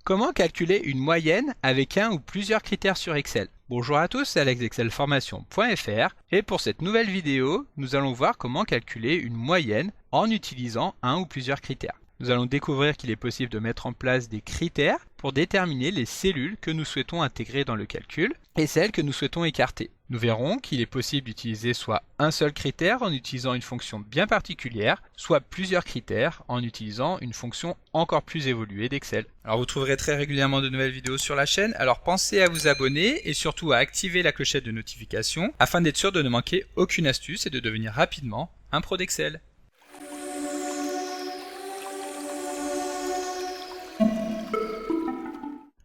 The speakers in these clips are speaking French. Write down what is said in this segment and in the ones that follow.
Comment calculer une moyenne avec un ou plusieurs critères sur Excel? Bonjour à tous, c'est alexexcelformation.fr et pour cette nouvelle vidéo, nous allons voir comment calculer une moyenne en utilisant un ou plusieurs critères. Nous allons découvrir qu'il est possible de mettre en place des critères pour déterminer les cellules que nous souhaitons intégrer dans le calcul et celles que nous souhaitons écarter. Nous verrons qu'il est possible d'utiliser soit un seul critère en utilisant une fonction bien particulière, soit plusieurs critères en utilisant une fonction encore plus évoluée d'Excel. Alors vous trouverez très régulièrement de nouvelles vidéos sur la chaîne, alors pensez à vous abonner et surtout à activer la clochette de notification afin d'être sûr de ne manquer aucune astuce et de devenir rapidement un pro d'Excel.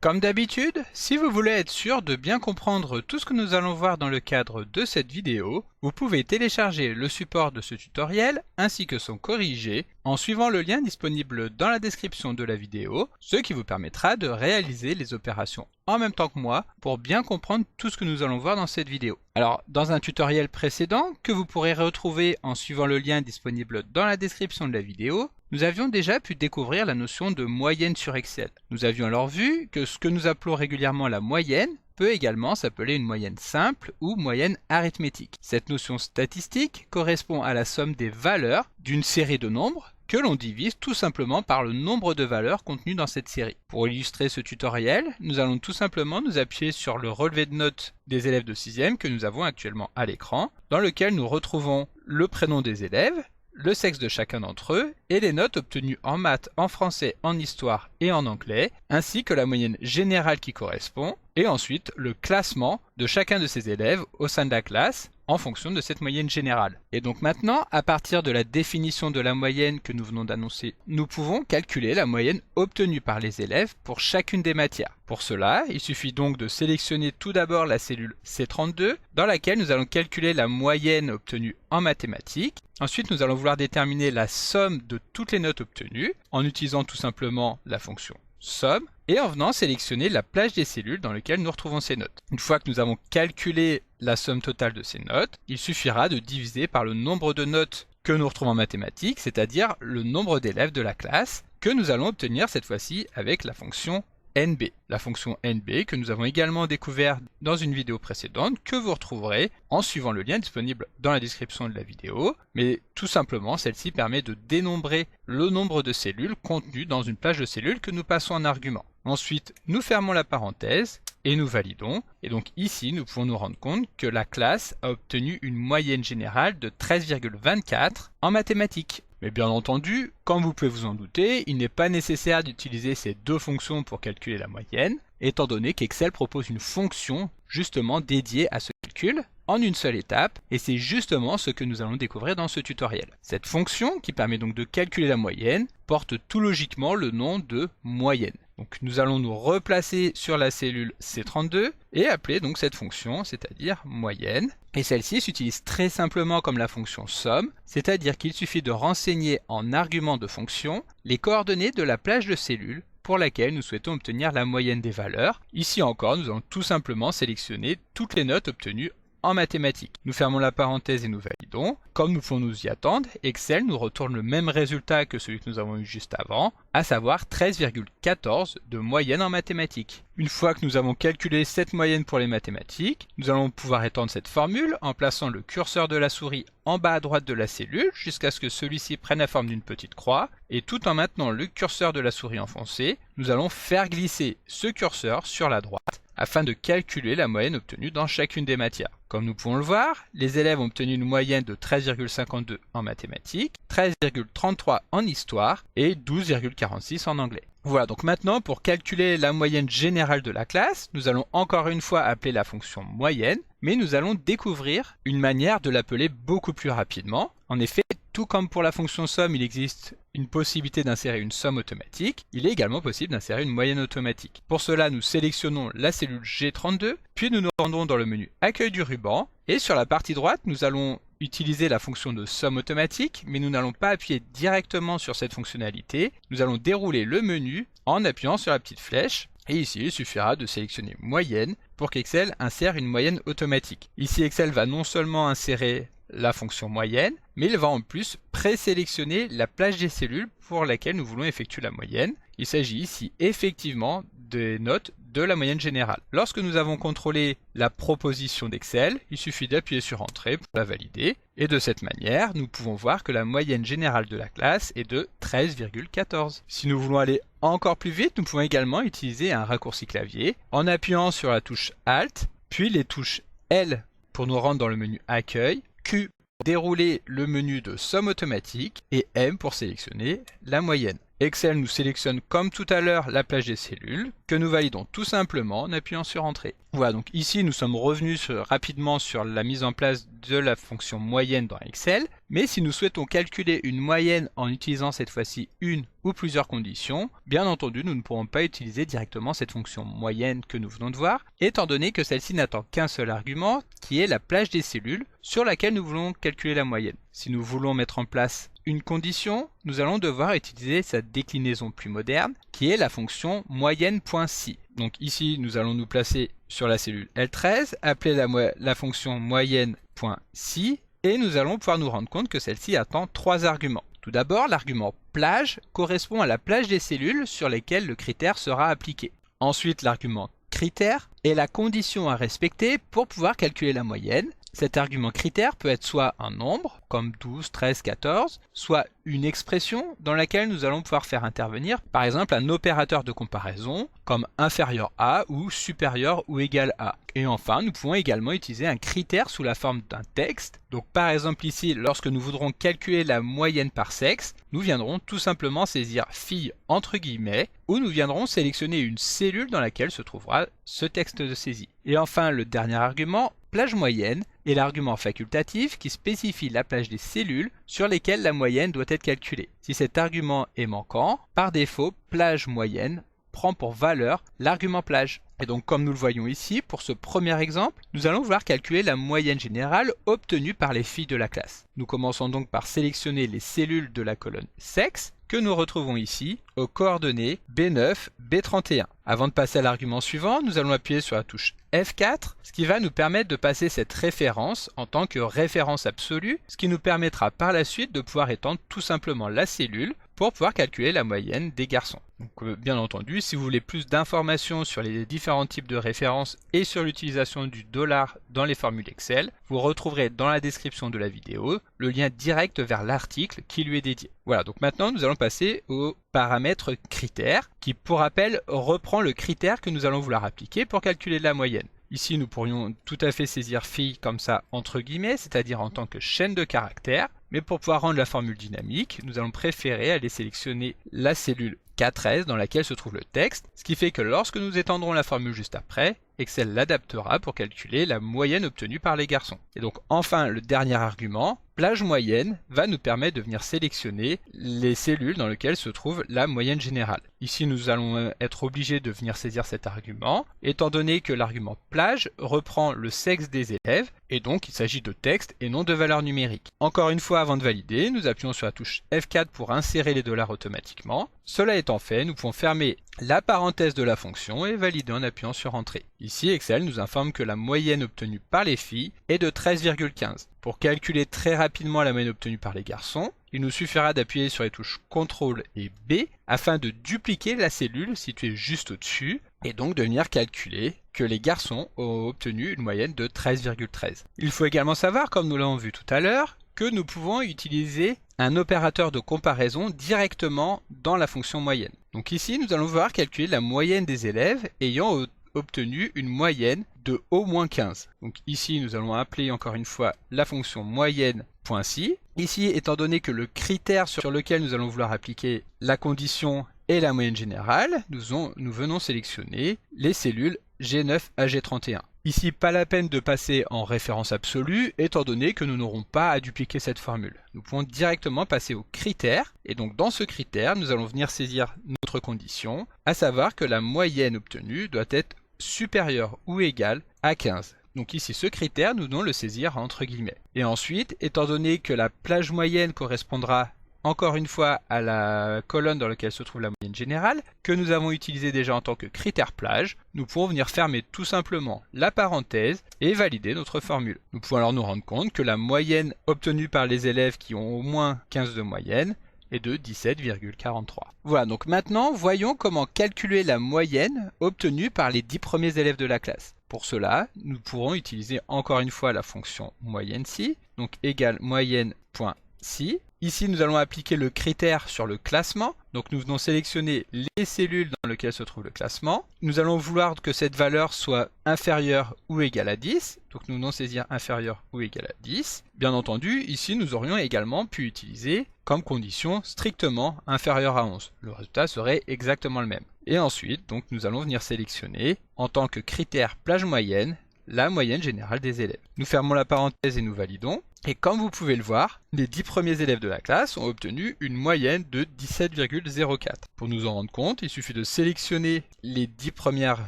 Comme d'habitude, si vous voulez être sûr de bien comprendre tout ce que nous allons voir dans le cadre de cette vidéo, vous pouvez télécharger le support de ce tutoriel ainsi que son corrigé en suivant le lien disponible dans la description de la vidéo, ce qui vous permettra de réaliser les opérations en même temps que moi pour bien comprendre tout ce que nous allons voir dans cette vidéo. Alors, dans un tutoriel précédent que vous pourrez retrouver en suivant le lien disponible dans la description de la vidéo, nous avions déjà pu découvrir la notion de moyenne sur Excel. Nous avions alors vu que ce que nous appelons régulièrement la moyenne peut également s'appeler une moyenne simple ou moyenne arithmétique. Cette notion statistique correspond à la somme des valeurs d'une série de nombres que l'on divise tout simplement par le nombre de valeurs contenues dans cette série. Pour illustrer ce tutoriel, nous allons tout simplement nous appuyer sur le relevé de notes des élèves de 6e que nous avons actuellement à l'écran, dans lequel nous retrouvons le prénom des élèves, le sexe de chacun d'entre eux et les notes obtenues en maths, en français, en histoire et en anglais, ainsi que la moyenne générale qui correspond, et ensuite le classement de chacun de ces élèves au sein de la classe en fonction de cette moyenne générale. Et donc maintenant, à partir de la définition de la moyenne que nous venons d'annoncer, nous pouvons calculer la moyenne obtenue par les élèves pour chacune des matières. Pour cela, il suffit donc de sélectionner tout d'abord la cellule C32 dans laquelle nous allons calculer la moyenne obtenue en mathématiques. Ensuite, nous allons vouloir déterminer la somme de toutes les notes obtenues en utilisant tout simplement la fonction somme et en venant sélectionner la plage des cellules dans lesquelles nous retrouvons ces notes. Une fois que nous avons calculé la somme totale de ces notes, il suffira de diviser par le nombre de notes que nous retrouvons en mathématiques, c'est-à-dire le nombre d'élèves de la classe que nous allons obtenir cette fois-ci avec la fonction NB. La fonction NB que nous avons également découvert dans une vidéo précédente que vous retrouverez en suivant le lien disponible dans la description de la vidéo, mais tout simplement celle-ci permet de dénombrer le nombre de cellules contenues dans une plage de cellules que nous passons en argument. Ensuite, nous fermons la parenthèse et nous validons. Et donc ici, nous pouvons nous rendre compte que la classe a obtenu une moyenne générale de 13,24 en mathématiques. Mais bien entendu, comme vous pouvez vous en douter, il n'est pas nécessaire d'utiliser ces deux fonctions pour calculer la moyenne, étant donné qu'Excel propose une fonction justement dédiée à ce calcul en une seule étape, et c'est justement ce que nous allons découvrir dans ce tutoriel. Cette fonction, qui permet donc de calculer la moyenne, porte tout logiquement le nom de moyenne. Donc nous allons nous replacer sur la cellule C32 et appeler donc cette fonction, c'est-à-dire moyenne. Et celle-ci s'utilise très simplement comme la fonction somme, c'est-à-dire qu'il suffit de renseigner en argument de fonction les coordonnées de la plage de cellules pour laquelle nous souhaitons obtenir la moyenne des valeurs. Ici encore, nous allons tout simplement sélectionner toutes les notes obtenues en mathématiques. Nous fermons la parenthèse et nous validons. Comme nous pouvons nous y attendre, Excel nous retourne le même résultat que celui que nous avons eu juste avant, à savoir 13,14 de moyenne en mathématiques. Une fois que nous avons calculé cette moyenne pour les mathématiques, nous allons pouvoir étendre cette formule en plaçant le curseur de la souris en bas à droite de la cellule jusqu'à ce que celui-ci prenne la forme d'une petite croix, et tout en maintenant le curseur de la souris enfoncé, nous allons faire glisser ce curseur sur la droite afin de calculer la moyenne obtenue dans chacune des matières. Comme nous pouvons le voir, les élèves ont obtenu une moyenne de 13,52 en mathématiques, 13,33 en histoire et 12,46 en anglais. Voilà, donc maintenant pour calculer la moyenne générale de la classe, nous allons encore une fois appeler la fonction moyenne, mais nous allons découvrir une manière de l'appeler beaucoup plus rapidement. En effet, tout comme pour la fonction somme, il existe une possibilité d'insérer une somme automatique, il est également possible d'insérer une moyenne automatique. Pour cela, nous sélectionnons la cellule G32, puis nous nous rendons dans le menu Accueil du ruban, et sur la partie droite, nous allons utiliser la fonction de somme automatique, mais nous n'allons pas appuyer directement sur cette fonctionnalité, nous allons dérouler le menu en appuyant sur la petite flèche, et ici il suffira de sélectionner moyenne pour qu'Excel insère une moyenne automatique. Ici Excel va non seulement insérer la fonction moyenne, mais il va en plus présélectionner la plage des cellules pour laquelle nous voulons effectuer la moyenne. Il s'agit ici effectivement des notes de la moyenne générale. Lorsque nous avons contrôlé la proposition d'Excel, il suffit d'appuyer sur Entrée pour la valider. Et de cette manière, nous pouvons voir que la moyenne générale de la classe est de 13,14. Si nous voulons aller encore plus vite, nous pouvons également utiliser un raccourci clavier en appuyant sur la touche Alt, puis les touches L pour nous rendre dans le menu Accueil, Q pour dérouler le menu de somme automatique et M pour sélectionner la moyenne. Excel nous sélectionne comme tout à l'heure la plage des cellules que nous validons tout simplement en appuyant sur Entrée. Voilà, donc ici nous sommes revenus rapidement sur la mise en place de la fonction moyenne dans Excel, mais si nous souhaitons calculer une moyenne en utilisant cette fois-ci une ou plusieurs conditions, bien entendu nous ne pourrons pas utiliser directement cette fonction moyenne que nous venons de voir, étant donné que celle-ci n'attend qu'un seul argument, qui est la plage des cellules sur laquelle nous voulons calculer la moyenne. Si nous voulons mettre en place une condition, nous allons devoir utiliser sa déclinaison plus moderne, qui est la fonction moyenne.si. Donc ici, nous allons nous placer sur la cellule L13, appeler la fonction moyenne.si, et nous allons pouvoir nous rendre compte que celle-ci attend 3 arguments. Tout d'abord, l'argument plage correspond à la plage des cellules sur lesquelles le critère sera appliqué. Ensuite, l'argument critère est la condition à respecter pour pouvoir calculer la moyenne. Cet argument critère peut être soit un nombre, comme 12, 13, 14, soit une expression dans laquelle nous allons pouvoir faire intervenir, par exemple, un opérateur de comparaison, comme inférieur à ou supérieur ou égal à. Et enfin, nous pouvons également utiliser un critère sous la forme d'un texte. Donc par exemple ici, lorsque nous voudrons calculer la moyenne par sexe, nous viendrons tout simplement saisir fille entre guillemets, ou nous viendrons sélectionner une cellule dans laquelle se trouvera ce texte de saisie. Et enfin, le dernier argument, plage moyenne, est l'argument facultatif qui spécifie la plage des cellules sur lesquelles la moyenne doit être calculée. Si cet argument est manquant, par défaut, plage moyenne prend pour valeur l'argument plage. Et donc comme nous le voyons ici, pour ce premier exemple, nous allons vouloir calculer la moyenne générale obtenue par les filles de la classe. Nous commençons donc par sélectionner les cellules de la colonne sexe, que nous retrouvons ici aux coordonnées B9, B31. Avant de passer à l'argument suivant, nous allons appuyer sur la touche F4, ce qui va nous permettre de passer cette référence en tant que référence absolue, ce qui nous permettra par la suite de pouvoir étendre tout simplement la cellule pour pouvoir calculer la moyenne des garçons. Donc, bien entendu, si vous voulez plus d'informations sur les différents types de références et sur l'utilisation du dollar dans les formules Excel, vous retrouverez dans la description de la vidéo le lien direct vers l'article qui lui est dédié. Voilà, donc maintenant nous allons passer au paramètre critère qui, pour rappel, reprend le critère que nous allons vouloir appliquer pour calculer la moyenne. Ici, nous pourrions tout à fait saisir fille comme ça entre guillemets, c'est-à-dire en tant que chaîne de caractères. Mais pour pouvoir rendre la formule dynamique, nous allons préférer aller sélectionner la cellule K13 dans laquelle se trouve le texte, ce qui fait que lorsque nous étendrons la formule juste après, Excel l'adaptera pour calculer la moyenne obtenue par les garçons. Et donc enfin, le dernier argument, plage moyenne, va nous permettre de venir sélectionner les cellules dans lesquelles se trouve la moyenne générale. Ici, nous allons être obligés de venir saisir cet argument, étant donné que l'argument plage reprend le sexe des élèves, et donc il s'agit de texte et non de valeur numérique. Encore une fois, avant de valider, nous appuyons sur la touche F4 pour insérer les dollars automatiquement. Cela étant fait, nous pouvons fermer la parenthèse de la fonction et valider en appuyant sur Entrée. Ici, Excel nous informe que la moyenne obtenue par les filles est de 13,15. Pour calculer très rapidement la moyenne obtenue par les garçons, il nous suffira d'appuyer sur les touches CTRL et B afin de dupliquer la cellule située juste au-dessus et donc de venir calculer que les garçons ont obtenu une moyenne de 13,13. Il faut également savoir, comme nous l'avons vu tout à l'heure, que nous pouvons utiliser un opérateur de comparaison directement dans la fonction moyenne. Donc ici, nous allons voir calculer la moyenne des élèves ayant obtenu une moyenne de au moins 15. Donc ici, nous allons appeler encore une fois la fonction moyenne.si. Ici, étant donné que le critère sur lequel nous allons vouloir appliquer la condition est la moyenne générale, nous venons sélectionner les cellules G9 à G31. Ici, pas la peine de passer en référence absolue, étant donné que nous n'aurons pas à dupliquer cette formule. Nous pouvons directement passer au critère, et donc dans ce critère, nous allons venir saisir notre condition, à savoir que la moyenne obtenue doit être supérieure ou égale à 15. Donc ici, ce critère, nous devons le saisir entre guillemets. Et ensuite, étant donné que la plage moyenne correspondra encore une fois à la colonne dans laquelle se trouve la moyenne générale, que nous avons utilisé déjà en tant que critère plage, nous pouvons venir fermer tout simplement la parenthèse et valider notre formule. Nous pouvons alors nous rendre compte que la moyenne obtenue par les élèves qui ont au moins 15 de moyenne est de 17,43. Voilà, donc maintenant, voyons comment calculer la moyenne obtenue par les 10 premiers élèves de la classe. Pour cela, nous pourrons utiliser encore une fois la fonction moyenne_si, donc égale moyenne.si. Ici, nous allons appliquer le critère sur le classement. Donc nous venons sélectionner les cellules dans lesquelles se trouve le classement. Nous allons vouloir que cette valeur soit inférieure ou égale à 10. Donc nous venons saisir inférieur ou égal à 10. Bien entendu, ici nous aurions également pu utiliser comme condition strictement inférieure à 11. Le résultat serait exactement le même. Et ensuite, donc, nous allons venir sélectionner en tant que critère plage moyenne, la moyenne générale des élèves. Nous fermons la parenthèse et nous validons. Et comme vous pouvez le voir, les 10 premiers élèves de la classe ont obtenu une moyenne de 17,04. Pour nous en rendre compte, il suffit de sélectionner les 10 premières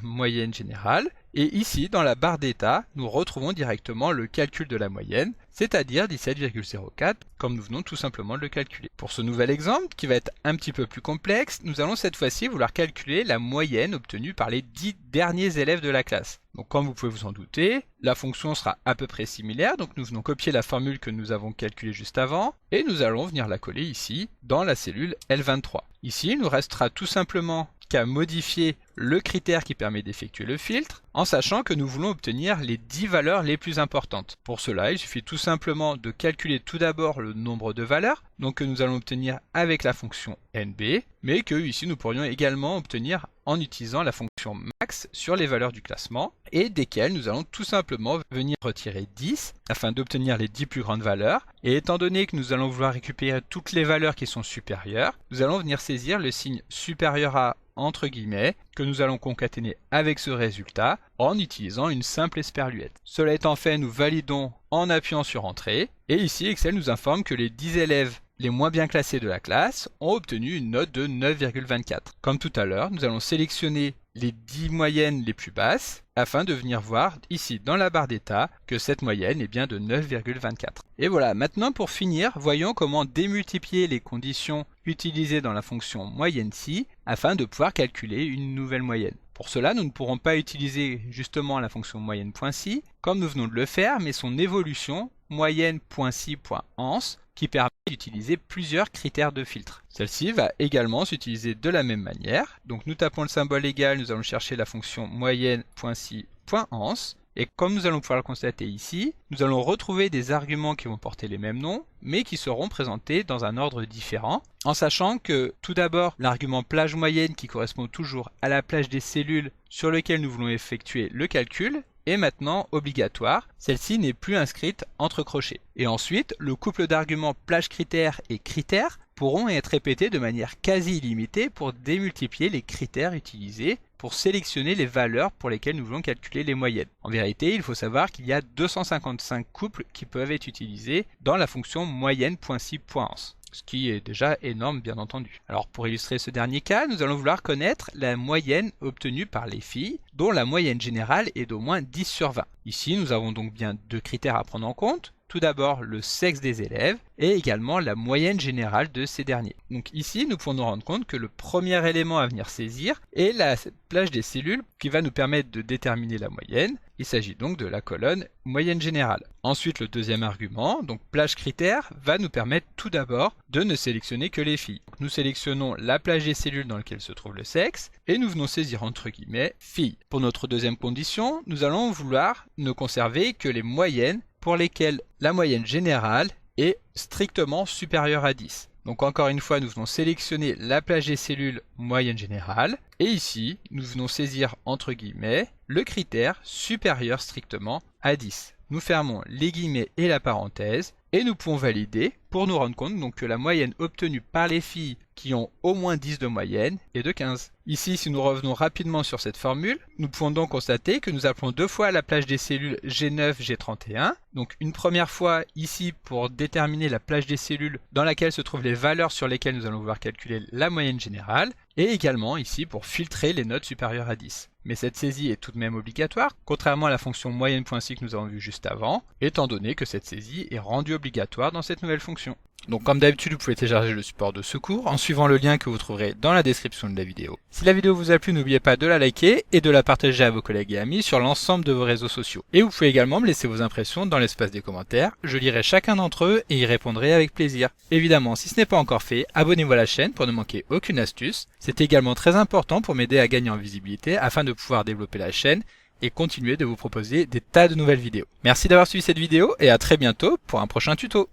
moyennes générales. Et ici, dans la barre d'état, nous retrouvons directement le calcul de la moyenne, c'est-à-dire 17,04, comme nous venons tout simplement de le calculer. Pour ce nouvel exemple, qui va être un petit peu plus complexe, nous allons cette fois-ci vouloir calculer la moyenne obtenue par les 10 derniers élèves de la classe. Donc comme vous pouvez vous en douter, la fonction sera à peu près similaire, donc nous venons copier la formule que nous avons calculée juste avant, et nous allons venir la coller ici, dans la cellule L23. Ici, il nous restera tout simplement qu'à modifier le critère qui permet d'effectuer le filtre, en sachant que nous voulons obtenir les 10 valeurs les plus importantes. Pour cela, il suffit tout simplement de calculer tout d'abord le nombre de valeurs, donc que nous allons obtenir avec la fonction NB, mais que ici nous pourrions également obtenir en utilisant la fonction max sur les valeurs du classement, et desquelles nous allons tout simplement venir retirer 10, afin d'obtenir les 10 plus grandes valeurs, et étant donné que nous allons vouloir récupérer toutes les valeurs qui sont supérieures, nous allons venir saisir le signe supérieur à entre guillemets, que nous allons concaténer avec ce résultat en utilisant une simple esperluette. Cela étant fait, nous validons en appuyant sur Entrée, et ici Excel nous informe que les 10 élèves les moins bien classés de la classe ont obtenu une note de 9,24. Comme tout à l'heure, nous allons sélectionner les 10 moyennes les plus basses afin de venir voir ici dans la barre d'état que cette moyenne est bien de 9,24. Et voilà, maintenant pour finir, voyons comment démultiplier les conditions utilisées dans la fonction moyenne_si afin de pouvoir calculer une nouvelle moyenne. Pour cela, nous ne pourrons pas utiliser justement la fonction moyenne.si comme nous venons de le faire, mais son évolution moyenne.si.ans qui permet d'utiliser plusieurs critères de filtre. Celle-ci va également s'utiliser de la même manière. Donc nous tapons le symbole égal, nous allons chercher la fonction moyenne.si.ans. Et comme nous allons pouvoir le constater ici, nous allons retrouver des arguments qui vont porter les mêmes noms, mais qui seront présentés dans un ordre différent, en sachant que tout d'abord l'argument plage moyenne qui correspond toujours à la plage des cellules sur lequel nous voulons effectuer le calcul, est maintenant obligatoire, celle-ci n'est plus inscrite entre crochets. Et ensuite, le couple d'arguments plage critère et critère pourront être répétés de manière quasi illimitée pour démultiplier les critères utilisés pour sélectionner les valeurs pour lesquelles nous voulons calculer les moyennes. En vérité, il faut savoir qu'il y a 255 couples qui peuvent être utilisés dans la fonction moyenne.si.ans. Ce qui est déjà énorme bien entendu. Alors pour illustrer ce dernier cas, nous allons vouloir connaître la moyenne obtenue par les filles, dont la moyenne générale est d'au moins 10 sur 20. Ici, nous avons donc bien deux critères à prendre en compte. Tout d'abord le sexe des élèves et également la moyenne générale de ces derniers. Donc ici, nous pouvons nous rendre compte que le premier élément à venir saisir est la plage des cellules qui va nous permettre de déterminer la moyenne. Il s'agit donc de la colonne moyenne générale. Ensuite, le deuxième argument, donc plage critère, va nous permettre tout d'abord de ne sélectionner que les filles. Donc, nous sélectionnons la plage des cellules dans laquelle se trouve le sexe et nous venons saisir entre guillemets filles. Pour notre deuxième condition, nous allons vouloir ne conserver que les moyennes pour lesquelles la moyenne générale est strictement supérieure à 10. Donc encore une fois, nous venons sélectionner la plage des cellules moyenne générale. Et ici, nous venons saisir entre guillemets le critère supérieur strictement à 10. Nous fermons les guillemets et la parenthèse. Et nous pouvons valider pour nous rendre compte donc que la moyenne obtenue par les filles qui ont au moins 10 de moyenne est de 15. Ici, si nous revenons rapidement sur cette formule, nous pouvons donc constater que nous appelons deux fois la plage des cellules G9, G31. Donc une première fois ici pour déterminer la plage des cellules dans laquelle se trouvent les valeurs sur lesquelles nous allons pouvoir calculer la moyenne générale. Et également ici pour filtrer les notes supérieures à 10. Mais cette saisie est tout de même obligatoire, contrairement à la fonction moyenne.si que nous avons vue juste avant, étant donné que cette saisie est rendue obligatoire obligatoire dans cette nouvelle fonction. Donc comme d'habitude, vous pouvez télécharger le support de secours en suivant le lien que vous trouverez dans la description de la vidéo. Si la vidéo vous a plu, n'oubliez pas de la liker et de la partager à vos collègues et amis sur l'ensemble de vos réseaux sociaux. Et vous pouvez également me laisser vos impressions dans l'espace des commentaires, je lirai chacun d'entre eux et y répondrai avec plaisir. Évidemment, si ce n'est pas encore fait, abonnez-vous à la chaîne pour ne manquer aucune astuce. C'est également très important pour m'aider à gagner en visibilité afin de pouvoir développer la chaîne et continuer de vous proposer des tas de nouvelles vidéos. Merci d'avoir suivi cette vidéo et à très bientôt pour un prochain tuto.